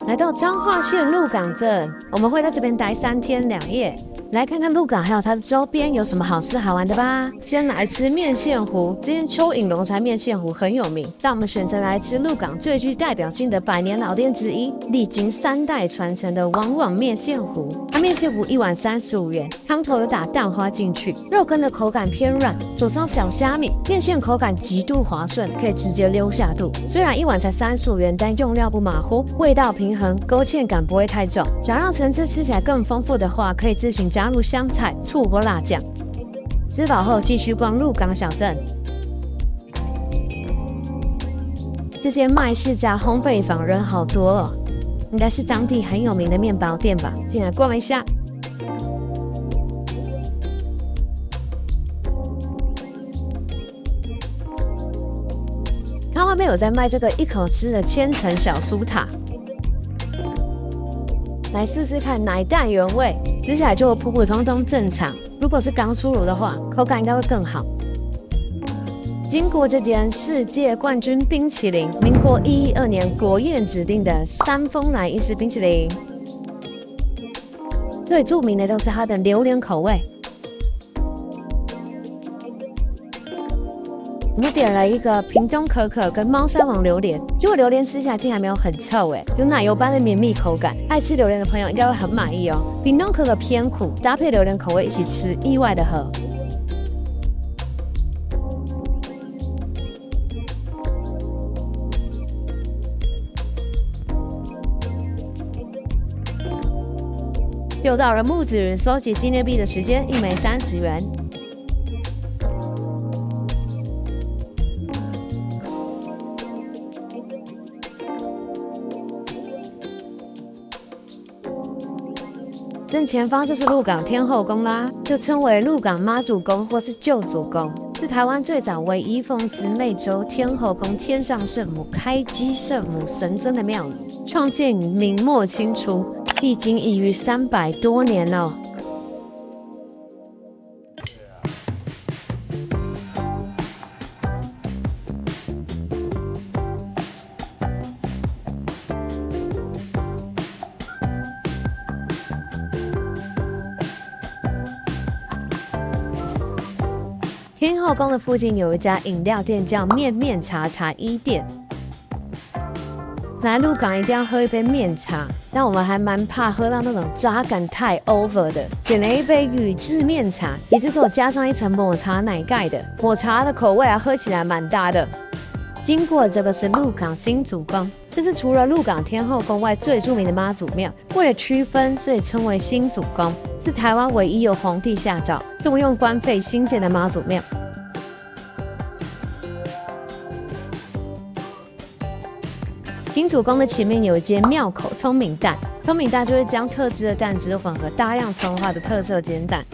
來到彰化縣鹿港鎮，我們會在這邊待3天2夜。來看看鹿港還有它的周邊有什麼好吃好玩的吧。先來吃麵線糊，这間蚯蚓龍才麵線糊很有名，但我們選擇來吃鹿港最具代表性的百年老店之一，歷經3代傳承的王網麵線糊。它麵線糊1碗35元，湯頭有打蛋花進去，肉羹的口感偏軟，佐上小蝦米，麵線口感極度滑順，可以直接溜下肚。雖然1碗才35元，但用料不馬虎，味道平衡，勾芡感不會太重。想讓層次吃起來更豐富的話，可以自行加入香菜、醋或辣醬。吃飽後繼續逛鹿港小鎮。這間麥氏家烘焙坊人好多哦，應該是當地很有名的麵包店吧。進來逛一下。看外面有在賣這個一口吃的千層小酥塔。來試試看奶蛋原味，吃起來就普普通通正常。如果是剛出爐的話，口感應該會更好。經過這間世界冠軍冰淇淋，民國112年國宴指定的三豐奶意式冰淇淋，最著名的都是它的榴蓮口味。我們點了一個屏東可可跟貓山王榴蓮，結果榴蓮吃起來竟然沒有很臭有奶油般的綿密口感。愛吃榴蓮的朋友應該會很滿意哦。屏東可可偏苦，搭配榴蓮口味一起吃，意外的合。又到了木子雲收集紀念幣的時間，一枚30元。正前方就是鹿港天後宮啦，又稱為鹿港媽祖宮或是救祖宮，是台灣最早唯一奉祀湄洲天後宮天上聖母、開基聖母神尊的廟宇，創建於明末清初，迄今已逾300多年了。天後宮的附近有一家飲料店，叫面面茶茶一店。來鹿港一定要喝一杯面茶，但我們還蠻怕喝到那種渣感太 over 的，點了一杯宇治面茶，也就是我加上一層抹茶奶蓋的。抹茶的口味喝起來蠻搭的。經過這個是鹿港新祖宮，這是除了鹿港天後宮外最著名的媽祖廟，為了區分，所以稱為新祖宮。是台灣唯一由皇帝下詔動用官費興建的媽祖廟。新祖宮的前面有一間廟口聰明蛋，聰明蛋就是將特制的蛋汁混合大量蔥花的特色煎蛋。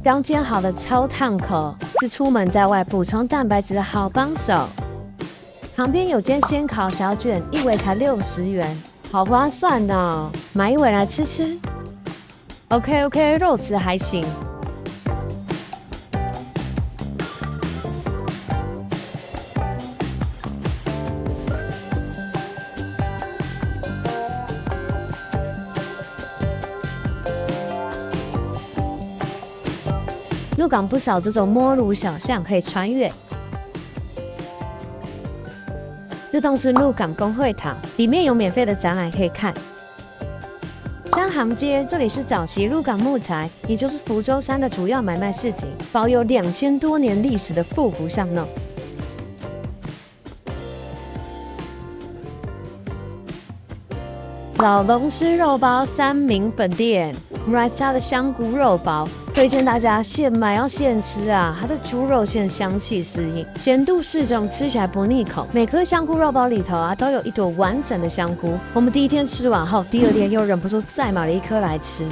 剛煎好的超燙口，是出門在外補充蛋白質的好幫手。旁邊有間鮮烤小卷，一尾才60元。好划算哦，買一尾來吃吃。OK， 肉質還行。鹿港不少這種摸蘆小巷可以穿越。這棟是鹿港公會堂，裡面有免費的展覽可以看。山行街，這裡是早期鹿港木材，也就是福州山的主要買賣市集，保有2000多年歷史的復古巷弄。老龍獅肉包三民本店，我們來吃它的香菇肉包。推薦大家現買要現吃啊！它的豬肉餡香氣四溢，鹹度適中，吃起來不膩口。每顆香菇肉包裡頭都有一朵完整的香菇。我們第一天吃完後，第2天又忍不住再買了1顆來吃。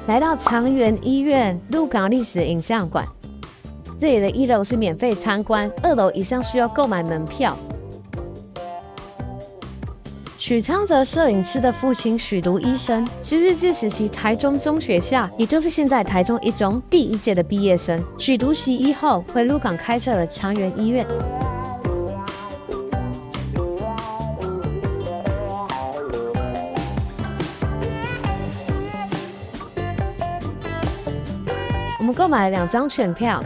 來到長園醫院鹿港歷史影像館，這裡的1樓是免費參觀，2樓以上需要購買門票。許昌澤攝影師的父親許獨醫生是日治時期台中中學校，也就是現在台中一中第1屆的畢業生。許獨習醫後回鹿港開設了長源醫院。我們購買了2張券票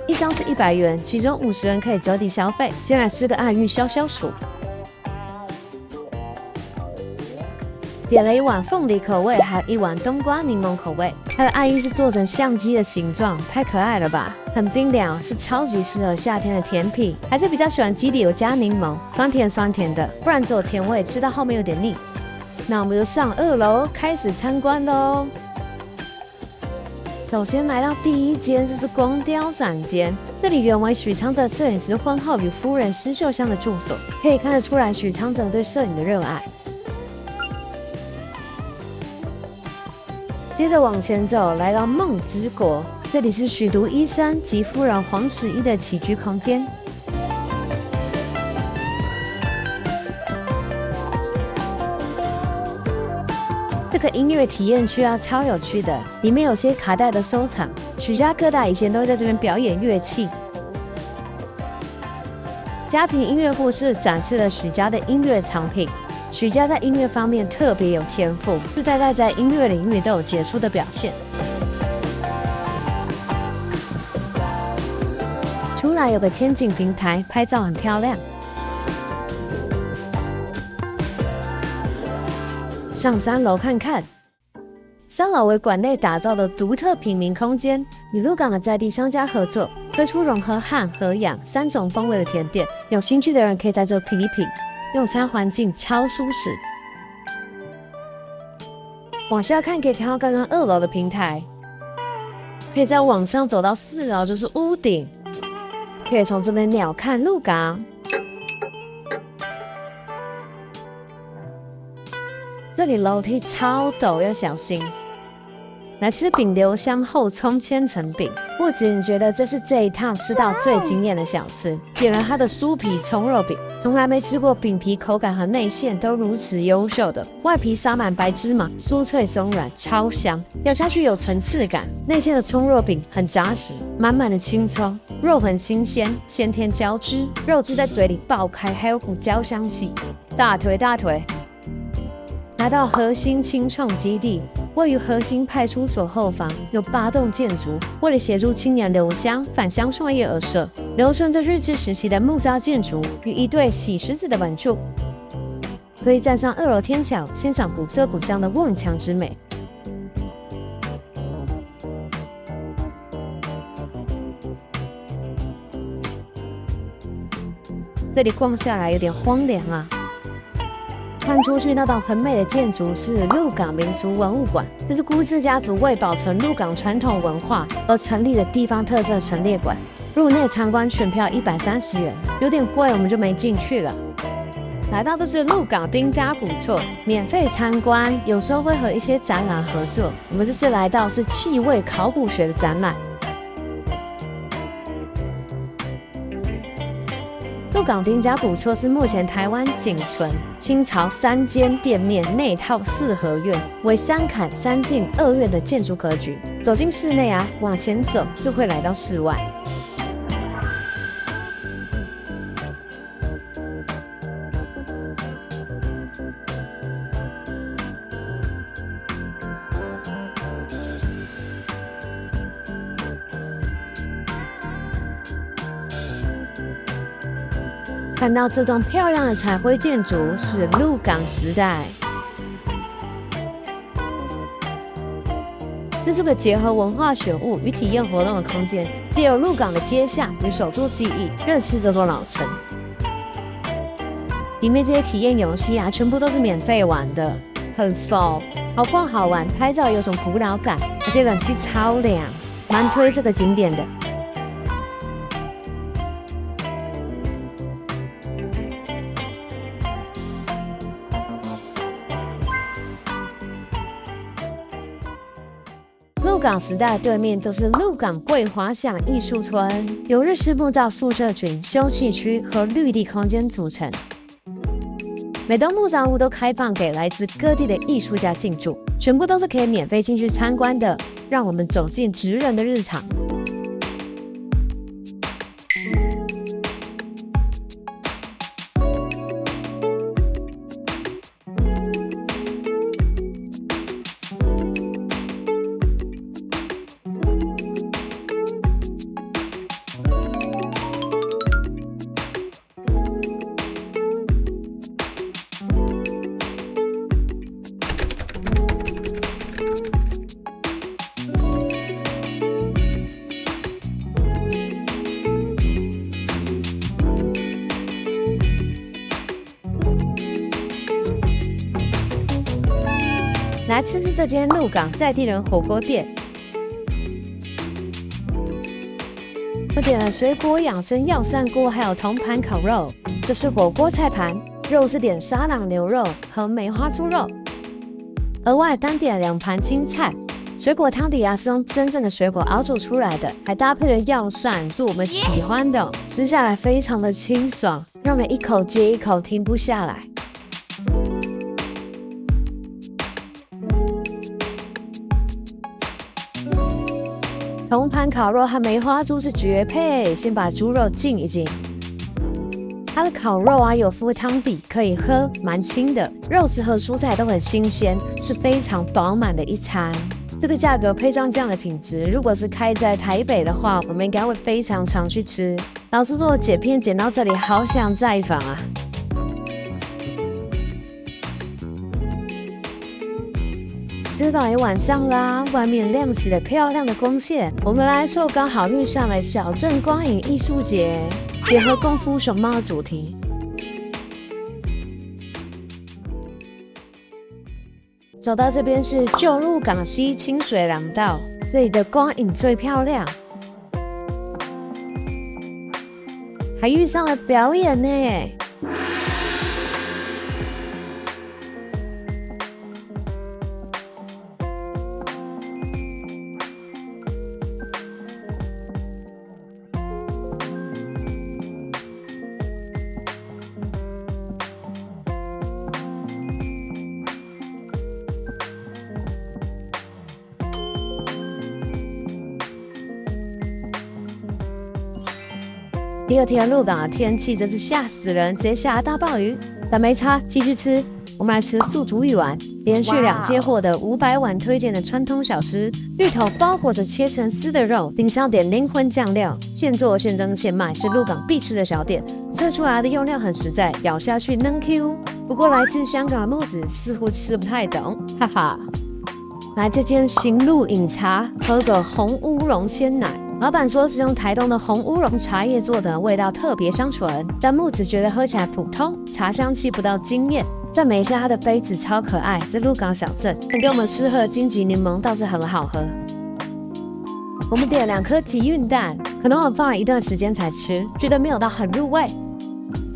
，1張是100元，其中50元可以折抵消費。先來吃個愛玉消消暑。點了1碗鳳梨口味，還有1碗冬瓜檸檬口味。它的愛玉是做成相機的形狀，太可愛了吧！很冰涼，是超級適合夏天的甜品。還是比較喜歡基底有加檸檬，酸甜酸甜的，不然只有甜味，吃到後面有點膩。那我們就上2樓開始參觀嘍。首先來到第1間，這是光雕展間。這裡原為許昌澤攝影師婚後與夫人施秀香的住所，可以看得出來許昌澤對攝影的熱愛。接着往前走，來到夢之國，這裡是許獨醫生及夫人黃十一的起居空間。這個音樂體驗區超有趣的，裡面有些卡帶的收藏，許家各大以前都會在這邊表演樂器。家庭音樂庫是展示了許家的音樂藏品。許家在音樂方面特別有天賦，世代代在音樂領域都有傑出的表現。出來有個天井平台，拍照很漂亮。上3樓看看，3樓為館內打造的獨特品茗空間，與鹿港的在地商家合作，推出融合漢和洋3種風味的甜點，有興趣的人可以在這品一品。用餐環境超舒適。往下看，可以看到剛剛2樓的平台，可以再往上走到4樓，就是屋頂，可以從這邊鳥瞰鹿港。這裡樓梯超陡，要小心。來吃餅留香厚蔥千層餅，不僅覺得這是這一趟吃到最驚豔的小吃，點了它的酥皮蔥肉餅，從來沒吃過餅皮口感和內餡都如此優秀的，外皮撒滿白芝麻，酥脆鬆軟，超香，咬下去有層次感。內餡的蔥肉餅很扎實，滿滿的青蔥，肉很新鮮，鮮甜交織，肉汁在嘴裡爆開，還有股焦香氣。大腿大腿。來到核心青創基地，位於核心派出所後方，有8棟建築，為了協助青年留鄉返鄉創業而設，留存着日治時期的木造建築與一對洗石子的本柱。可以站上2樓天橋，欣賞古色古香的望牆之美。這裡逛下來有點荒涼啊。看出去那棟很美的建築是鹿港民俗文物館，這是辜氏家族為保存鹿港傳統文化而成立的地方特色陳列館。入內參觀全票130元，有點貴，我們就沒進去了。來到這是鹿港丁家古厝，免費參觀，有時候會和一些展覽合作。我們這次來到是氣味考古學的展覽。鹿港丁家古厝是目前台灣僅存清朝3間店面內套4合院，為3坎3進2院的建築格局。走進室內往前走就會來到室外。看到這棟漂亮的彩繪建築是鹿港時代，這是個結合文化選物與體驗活動的空間，藉由鹿港的街巷與手作技藝，認識這座老城。裡面這些體驗遊戲全部都是免費玩的，很騷，好逛好玩，拍照有種古老感，而且冷氣超涼，蠻推這個景點的。鹿港时代對面就是鹿港桂華巷藝術村，由日式木造宿舍群、休憩區和綠地空間組成。每棟木造屋都開放給來自各地的藝術家進駐，全部都是可以免費進去參觀的，讓我們走進職人的日常。來吃吃這間鹿港在地人火鍋店。我點了水果養生藥膳鍋，還有銅盤烤肉。這是火鍋菜盤，肉是點沙朗牛肉和梅花豬肉，額外單點2盤青菜。水果湯底是用真正的水果熬煮出來的，還搭配了藥膳，是我們喜歡的，吃下來非常的清爽，讓人一口接一口停不下來。銅盤烤肉和梅花豬是絕配，先把豬肉浸一浸。它的烤肉有附湯底可以喝，蠻清的，肉質和蔬菜都很新鮮，是非常飽滿的一餐。這個價格配上這樣的品質，如果是開在台北的話，我們應該會非常常去吃。老實說，剪片剪到這裡，好想再訪啊！吃飽一晚上啦，外面亮起了漂亮的光線。我們來說，剛好遇上了小鎮光影藝術節，結合功夫熊貓的主題。走到這邊是舊鹿港溪清水廊道，這裡的光影最漂亮，還遇上了表演呢。第二天鹿港的天氣真是嚇死人，直接下了大暴雨，但沒差，繼續吃。我們來吃素竹魚丸，連續2接獲得500碗推薦的傳統小吃。芋頭包裹着切成絲的肉，頂上點靈魂醬料，現做現蒸現賣，是鹿港必吃的小點。吃出來的用料很實在，咬下去嫩 Q。不過來自香港的木子似乎吃不太懂，哈哈。來這間行路飲茶，喝個紅烏龍鮮奶。老闆說是用台東的紅烏龍茶葉做的，味道特別香醇，但木子覺得喝起來普通，茶香氣不到驚豔。讚美一下它的杯子超可愛，是鹿港小鎮，給我們試喝金桔檸檬倒是很好喝。我們點了2顆吉運蛋，可能我放了一段時間才吃，覺得沒有到很入味。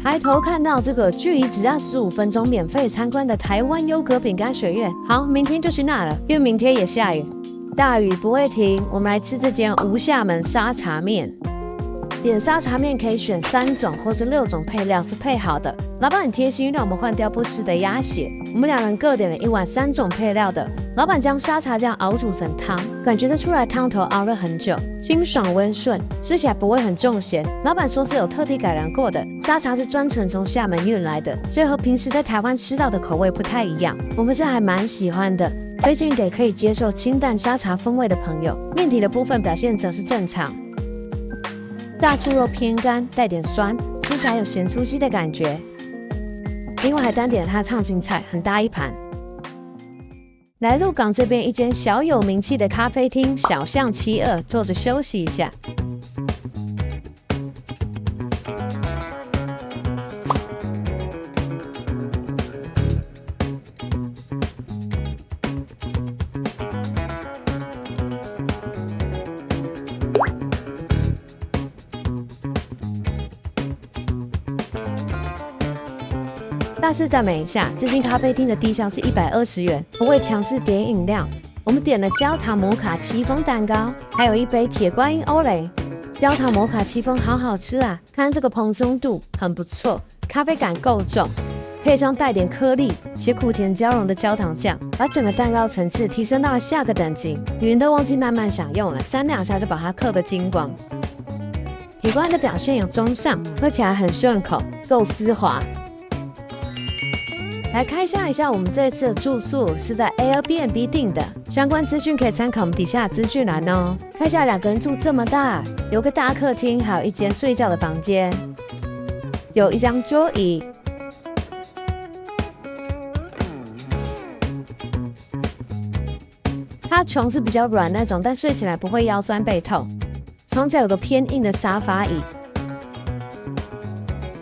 抬頭看到這個距離只要15分鐘免費參觀的台灣優格餅乾學院，好，明天就去那了，因為明天也下雨。大雨不會停，我們來吃這間吳廈門沙茶麵。點沙茶麵可以選3種或是6種配料，是配好的。老闆很貼心，讓我們換掉不吃的鴨血。我們2人各點了1碗3種配料的。老闆將沙茶醬熬煮成湯，感覺得出來湯頭熬了很久，清爽溫順，吃起來不會很重鹹。老闆說是有特地改良過的，沙茶是專程從廈門運來的，所以和平時在台灣吃到的口味不太一樣。我們是還蠻喜歡的。推薦給可以接受清淡沙茶風味的朋友。麵體的部分表現則是正常。炸醋肉偏乾，帶點酸，吃起來有鹹酥雞的感覺。另外還單點了它的燙青菜，很大一盤。來鹿港這邊一間小有名氣的咖啡廳小象72，坐着休息一下。大肆讚美一下，這間咖啡廳的低消是120元，不會強制點飲料。我們點了焦糖摩卡戚風蛋糕，還有一杯鐵觀音歐蕾。焦糖摩卡戚風好好吃啊！看這個蓬鬆度很不錯，咖啡感夠重。配上帶點顆粒且苦甜交融的焦糖醬，把整個蛋糕層次提升到了下個等級。女人都忘記慢慢享用了，3-2下就把它嗑得精光。鐵觀音的表現有中上，喝起來很順口，夠絲滑。來開箱一下我們這次的住宿是在 Airbnb 訂的，相關資訊可以參考我們底下的資訊欄哦。看一下2個人住這麼大，有個大客廳，還有一間睡覺的房間，有一張桌椅。它床是比較軟那種，但睡起來不會腰酸背痛。床角有個偏硬的沙發椅，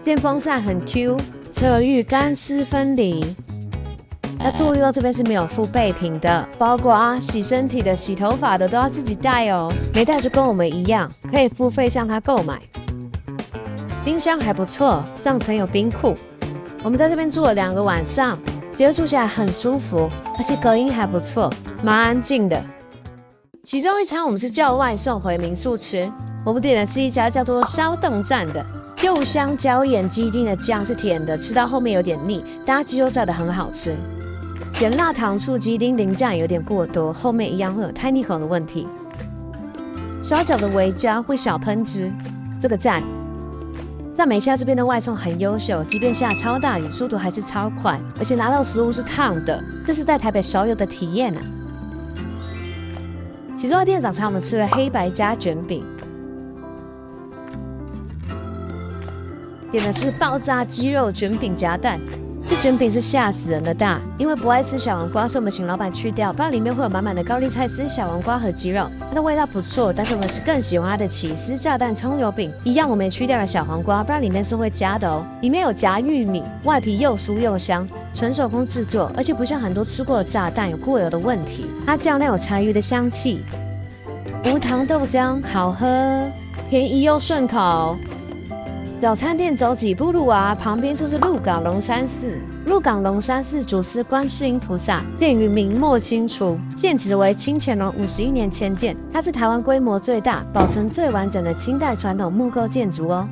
電風扇很 Q， 側浴乾濕分離。那坐浴到這邊是沒有附備品的，包括洗身體的、洗頭髮的都要自己帶哦，沒帶就跟我們一樣，可以付費向他購買。冰箱還不錯，上層有冰庫。我們在這邊住了2個晚上，覺得住起來很舒服，而且隔音還不錯，蠻安靜的。其中一餐我們是叫外送回民宿吃，我們點的是一家叫做燒凍站的，柚香椒鹽雞丁的醬是甜的，吃到後面有點膩，但它雞肉炸得很好吃。點辣糖醋雞丁淋醬有點過多，後面一樣會有太膩口的問題。燒腳的微焦會小噴汁，這個讚。在美夏這邊的外送很優秀，即便下超大雨，速度還是超快，而且拿到食物是燙的，這是在台北少有的體驗啊。其中的店早餐我們吃了黑白加卷餅，點的是爆炸雞肉卷餅夾蛋。這卷餅是嚇死人的大，因為不愛吃小黃瓜，所以我們請老闆去掉，不然裡面會有滿滿的高麗菜絲、小黃瓜和雞肉，它的味道不錯。但是我們是更喜歡它的起司炸蛋蔥油餅，一樣我們也去掉了小黃瓜，不然裡面是會加的哦。裡面有夾玉米，外皮又酥又香，純手工制作，而且不像很多吃過的炸蛋有過油的問題。它醬料有柴魚的香氣，無糖豆漿好喝，便宜又順口。早餐店走幾步路啊，旁邊就是鹿港龍山寺。鹿港龍山寺主司觀世音菩薩，建於明末清初，現址為清乾隆51年遷建。它是台灣規模最大、保存最完整的清代傳統木構建築哦。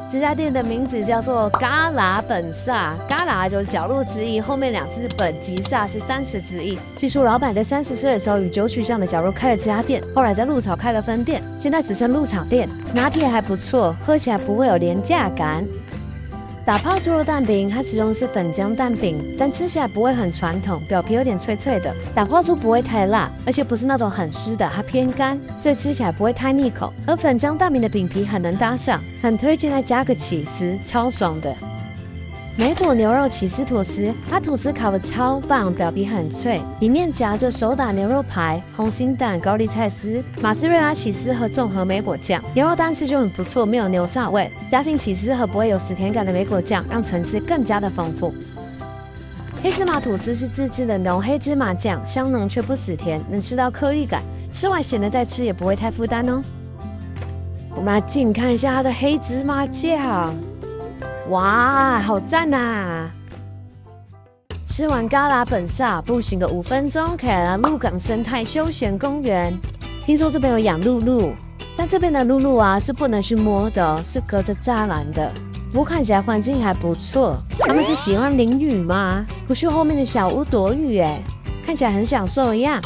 这家店的名字叫做嘎啦本薩，嘎啦就是角落之意，後面2字本及薩是30之意。據說老闆在30歲的時候與九曲巷的角落開了這家店，後來在鹿草開了分店，現在只剩鹿草店。拿鐵還不錯，喝起來不會有廉價感。打泡豬肉蛋餅，它使用的是粉漿蛋餅，但吃起來不會很傳統，表皮有點脆脆的。打泡豬不會太辣，而且不是那種很濕的，它偏乾，所以吃起來不會太膩口。而粉漿蛋餅的餅皮很能搭上，很推薦再加個起司，超爽的。莓果牛肉起司吐司，它吐司烤得超棒，表皮很脆，裡面夾着手打牛肉排、紅心蛋、高麗菜絲、馬斯瑞拉起司和綜合莓果醬。牛肉單吃就很不錯，沒有牛膻味，加進起司和不會有死甜感的莓果醬，讓層次更加的豐富。黑芝麻吐司是自製的濃黑芝麻醬，香濃卻不死甜，能吃到顆粒感，吃完鹹的再吃也不會太負擔哦。我們來近看一下它的黑芝麻醬。哇，好讚啊！吃完嘎啦本薩，步行個5分鐘，可以來鹿港生態休閒公園。聽說這邊有養鹿鹿，但這邊的鹿鹿啊是不能去摸的哦，是隔着柵欄的。不過看起來環境還不錯。他們是喜歡淋雨嗎？不去後面的小屋躲雨哎，看起來很享受一樣。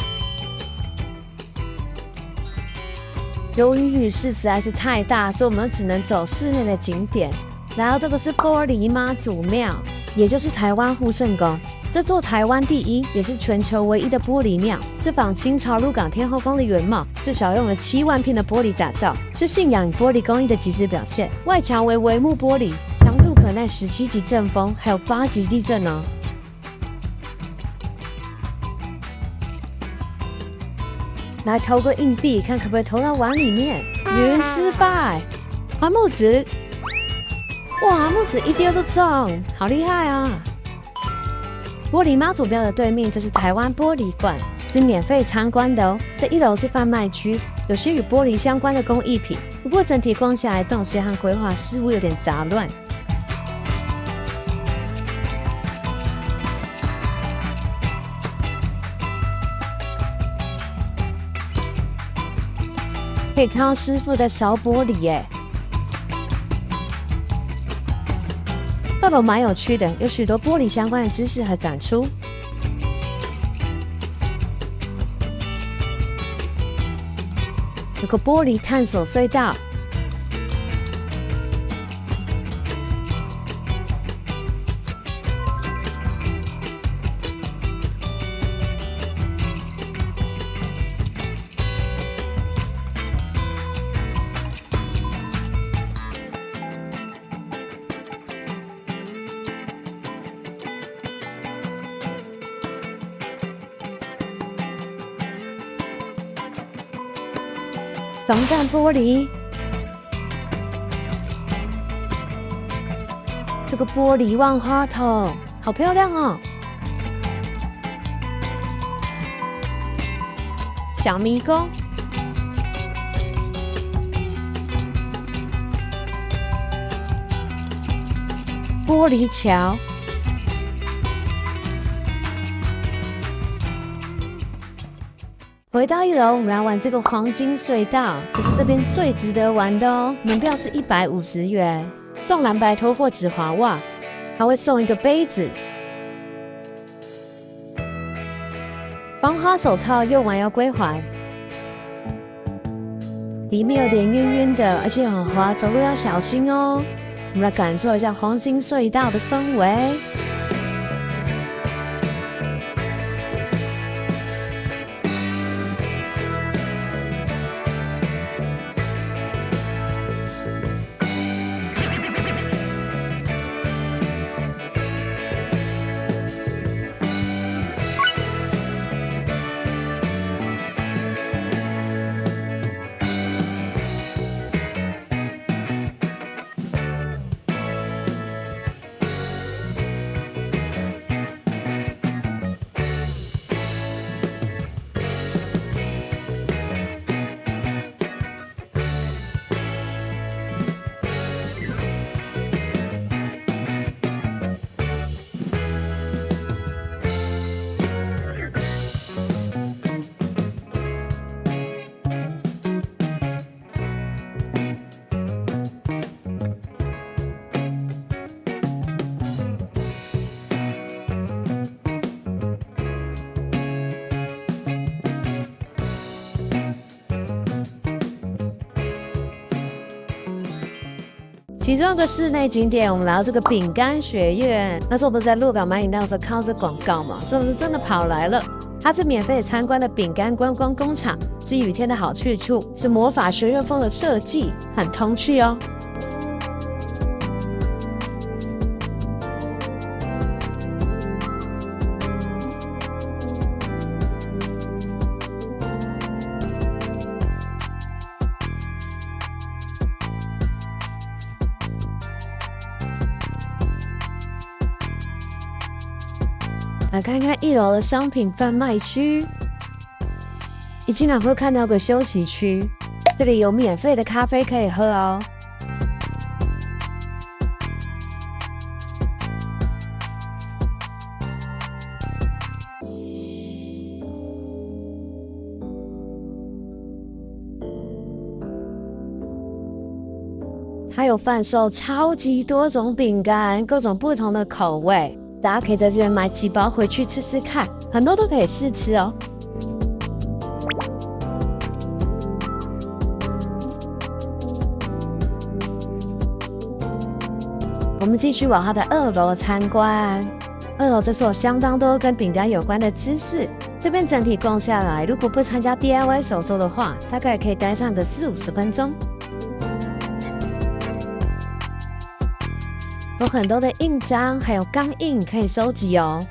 由於雨勢實在是太大，所以我們只能走室內的景點。然後這個是玻璃媽祖廟，也就是台灣護聖宮。這座台灣第一，也是全球唯一的玻璃廟，是仿清朝鹿港天後宮的原貌，至少用了7萬片的玻璃打造，是信仰與玻璃工藝的極致表現。外牆為帷幕玻璃，強度可耐17級陣風，還有8級地震哦。來投個硬幣，看可不可以投到碗裡面。雲失敗，還木子。哇，木子一丟都中，好厲害啊！玻璃媽祖廟的對面就是台灣玻璃館，是免費參觀的哦。這1樓是販賣區，有些與玻璃相關的工藝品，不過整體逛下來，動線和規劃似乎有點雜亂。可以看到師傅在燒玻璃耶。2樓蠻有趣的，有許多玻璃相關的知識和展出。有個玻璃探索隧道。总站玻璃，这個玻璃萬花筒好漂亮哦！小迷宮，玻璃橋。回到1樓，我們來玩這個黃金隧道，這是這邊最值得玩的哦。門票是150元，送藍白拖或紙滑襪，還會送一個杯子。防滑手套用完要歸還。裡面有點暈暈的，而且很滑，走路要小心哦。我們來感受一下黃金隧道的氛圍。其中一個室內景點，我們來到這個餅乾學院。那時候我不是在鹿港買飲料的時候看到這廣告嘛，所以我是真的跑來了。它是免費參觀的餅乾觀光工廠，是雨天的好去處，是魔法學院風的設計，很童趣哦。来看看1樓的商品販賣區，一進來會看到個休息區，這裡有免費的咖啡可以喝哦。它有販售超級多種餅乾，各種不同的口味。大家可以在這邊買幾包回去吃吃看，很多都可以試吃哦。我們繼續往它的2樓參觀。2樓這是有相當多跟餅乾有關的知識。這邊整體逛下來，如果不參加 DIY 手作的話，大概也可以待上個40-50分鐘。有很多的印章，還有鋼印可以收集哦。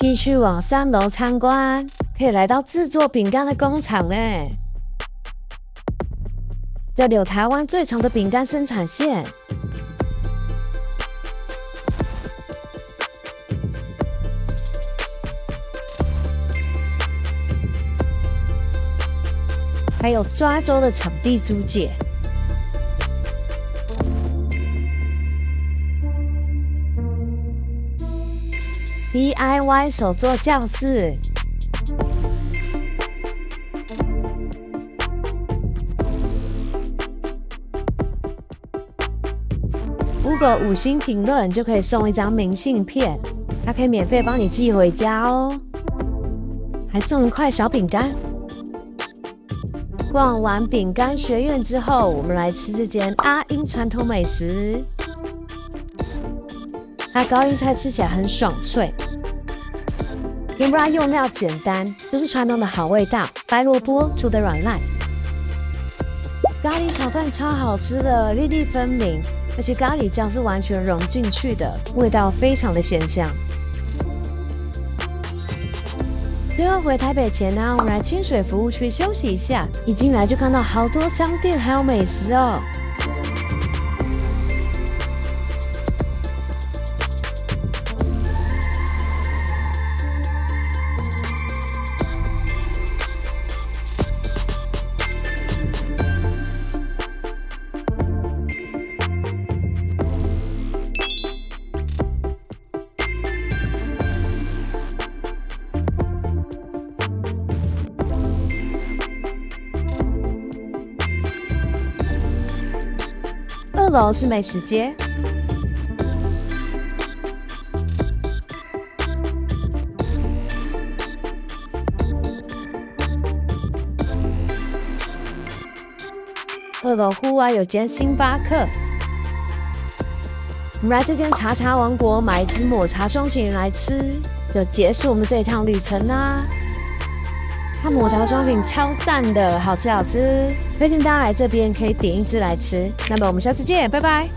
繼續往3樓參觀，可以來到製作餅乾的工廠嘞。這裡有台灣最長的餅乾生產線。還有抓周的場地租借。DIY 手作教室。Google 5星評論就可以送一張明信片，它可以免費幫你寄回家哦，還送一塊小餅乾。逛完餅乾學院之後，我們來吃這間阿英傳統美食。它高麗菜吃起來很爽脆，甜不辣用料簡單，就是傳統的好味道。白蘿蔔煮得軟爛，咖喱炒飯超好吃的，粒粒分明，而且咖喱醬是完全融進去的，味道非常的鮮香。最後回台北前呢，我們來清水服務區休息一下。一進來就看到好多商店，還有美食哦。2樓是美食街，2樓戶外有間星巴克。我們來這間茶茶王國買一支抹茶雙麒麟來吃，就結束我們這一趟旅程啦。它抹茶雙品超讚的，好吃好吃，推薦大家來這邊可以點一支來吃。那麼我們下次見，拜拜。